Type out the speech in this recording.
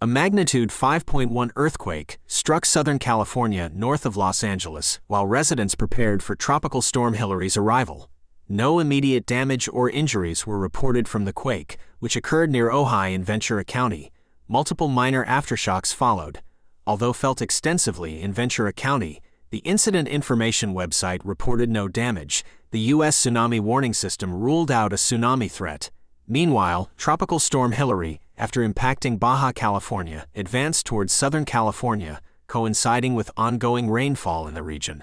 A magnitude 5.1 earthquake struck Southern California north of Los Angeles while residents prepared for Tropical Storm Hilary's arrival. No immediate damage or injuries were reported from the quake, which occurred near Ojai in Ventura County. Multiple minor aftershocks followed. Although felt extensively in Ventura County, the incident information website reported no damage. The U.S. Tsunami Warning System ruled out a tsunami threat. Meanwhile, Tropical Storm Hilary, after impacting Baja California, advanced towards Southern California, coinciding with ongoing rainfall in the region.